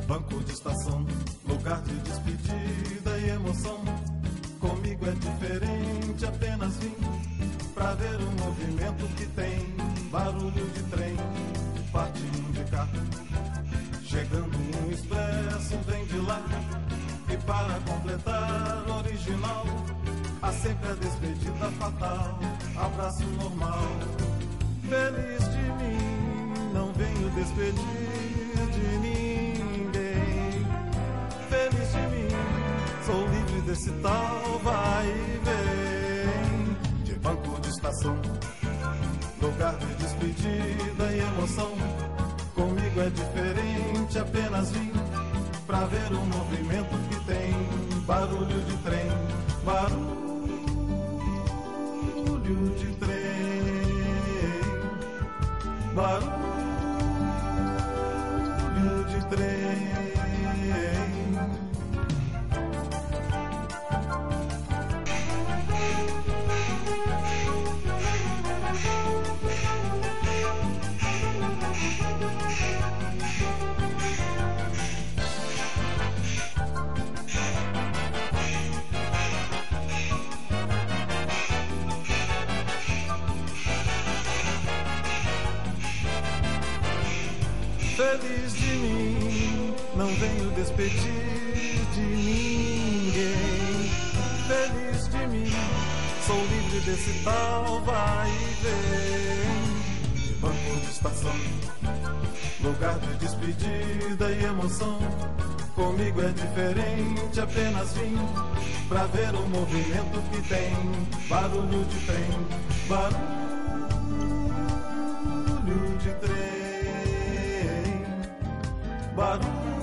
banco de estação, lugar de despedida e emoção. Comigo é diferente, apenas vim pra ver o movimento que tem. Barulho de trem, partindo de cá. Chegando um expresso, vem de lá. E para completar, original, há sempre a despedida fatal, abraço normal. Feliz de mim, não venho despedir de ninguém. Feliz de mim, sou livre desse tal vai e vem. De banco de estação, lugar de despedida e emoção. Comigo é diferente, apenas vim pra ver o movimento que tem. Barulho de trem, barulho de trem, barulho de trem. Feliz de mim, não venho despedir de ninguém. Feliz de mim, sou livre desse tal vai e vem. De banco de estação, lugar de despedida e emoção. Comigo é diferente, apenas vim pra ver o movimento que tem. Barulho de trem, barulho de trem, barulho